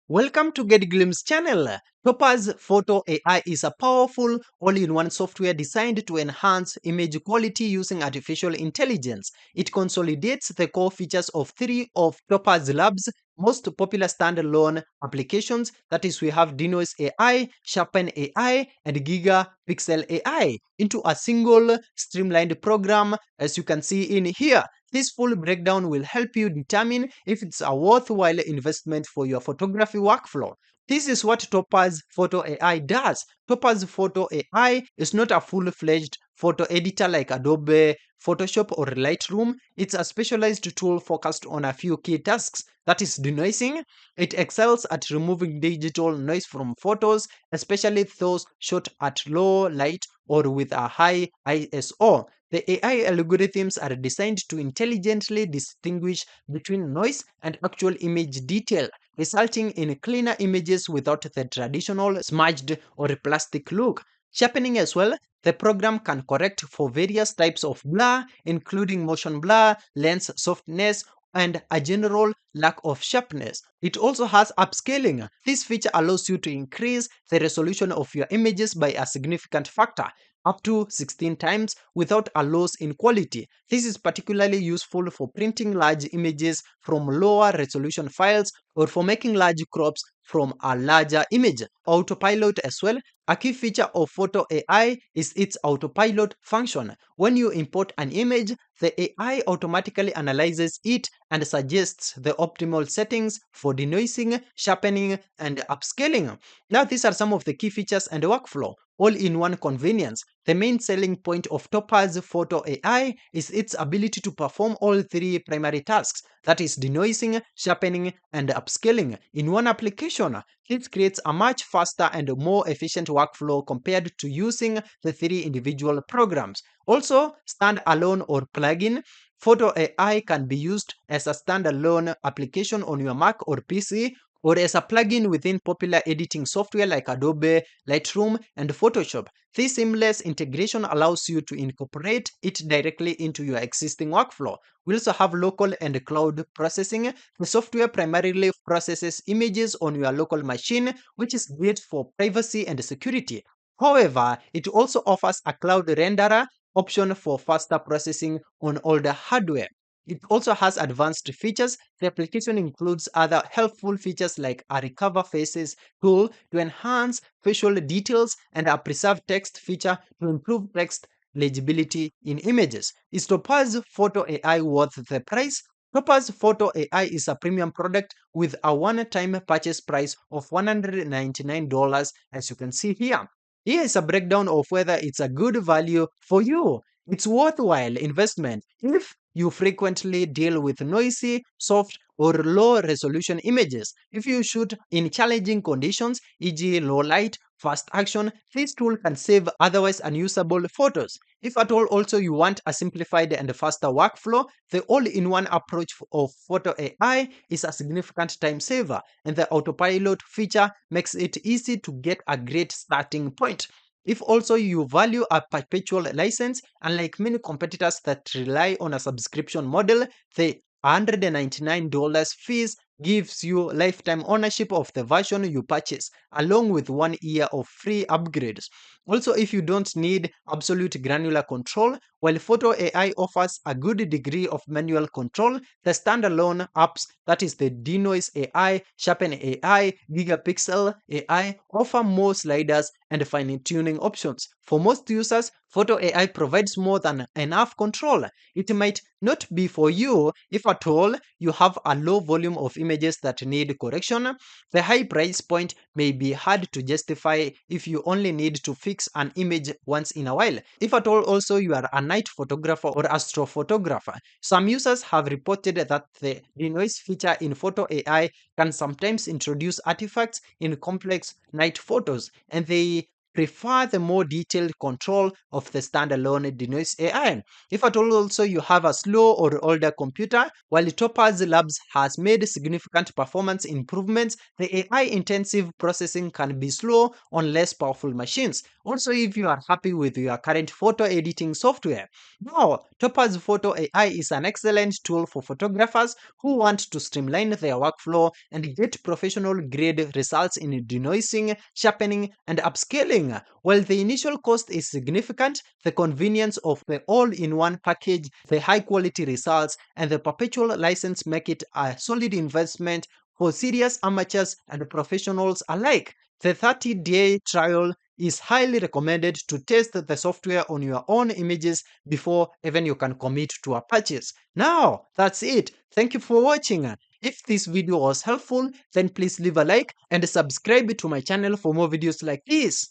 Welcome to Get Glimpse channel. Topaz Photo AI is a powerful all-in-one software designed to enhance image quality using artificial intelligence. It consolidates the core features of three of Topaz Labs' most popular standalone applications. That is, we have Denoise AI, Sharpen AI, and Pixel AI into a single streamlined program, as you can see in here. This full breakdown will help you determine if it's a worthwhile investment for your photography workflow. This is what Topaz Photo AI does. Topaz Photo AI is not a full-fledged photo editor like Adobe Photoshop or Lightroom. It's a specialized tool focused on a few key tasks. That is denoising. It excels at removing digital noise from photos, especially those shot at low light or with a high ISO. The AI algorithms are designed to intelligently distinguish between noise and actual image detail, resulting in cleaner images without the traditional smudged or plastic look. Sharpening as well, the program can correct for various types of blur, including motion blur, lens softness, and a general lack of sharpness. It also has upscaling. This feature allows you to increase the resolution of your images by a significant factor, up to 16 times without a loss in quality. This is particularly useful for printing large images from lower resolution files or for making large crops from a larger image. Autopilot as well. A key feature of Photo AI is its autopilot function. When you import an image, the AI automatically analyzes it and suggests the optimal settings for denoising, sharpening, and upscaling. Now, these are some of the key features and workflow, all in one convenience. The main selling point of Topaz Photo AI is its ability to perform all three primary tasks, that is denoising, sharpening, and upscaling in one application. This creates a much faster and more efficient workflow compared to using the three individual programs. Also, standalone or plugin, Photo AI can be used as a standalone application on your Mac or PC, or as a plugin within popular editing software like Adobe, Lightroom, and Photoshop. This seamless integration allows you to incorporate it directly into your existing workflow. We also have local and cloud processing. The software primarily processes images on your local machine, which is great for privacy and security. However, it also offers a cloud renderer option for faster processing on older hardware. It also has advanced features. The application includes other helpful features like a recover faces tool to enhance facial details and a preserve text feature to improve text legibility in images. Is Topaz Photo AI worth the price? Topaz Photo AI is a premium product with a one-time purchase price of $199, as you can see here. Here is a breakdown of whether it's a good value for you. It's worthwhile investment if you frequently deal with noisy, soft, or low resolution images. If you shoot in challenging conditions, e.g., low light, fast action, this tool can save otherwise unusable photos. If at all also you want a simplified and faster workflow, the all-in-one approach of Photo AI is a significant time saver, and the autopilot feature makes it easy to get a great starting point. If also you value a perpetual license, unlike many competitors that rely on a subscription model, the $199 fees gives you lifetime ownership of the version you purchase, along with 1 year of free upgrades. Also, if you don't need absolute granular control, while Photo AI offers a good degree of manual control, the standalone apps, that is the Denoise AI, Sharpen AI, Gigapixel AI, offer more sliders and fine-tuning options. For most users, Photo AI provides more than enough control. It might not be for you if at all you have a low volume of images that need correction. The high price point may be hard to justify if you only need to fix an image once in a while. If at all also you are a night photographer or astrophotographer, some users have reported that the denoise feature in Photo AI can sometimes introduce artifacts in complex night photos, and they prefer the more detailed control of the standalone denoise AI. If at all also you have a slow or older computer, while Topaz Labs has made significant performance improvements, the AI intensive processing can be slow on less powerful machines. Also, if you are happy with your current photo editing software. Now, Topaz Photo AI is an excellent tool for photographers who want to streamline their workflow and get professional grade results in denoising, sharpening, and upscaling. While the initial cost is significant, the convenience of the all-in-one package, the high-quality results, and the perpetual license make it a solid investment for serious amateurs and professionals alike. The 30-day trial is highly recommended to test the software on your own images before even you can commit to a purchase. Now, that's it. Thank you for watching. If this video was helpful, then please leave a like and subscribe to my channel for more videos like this.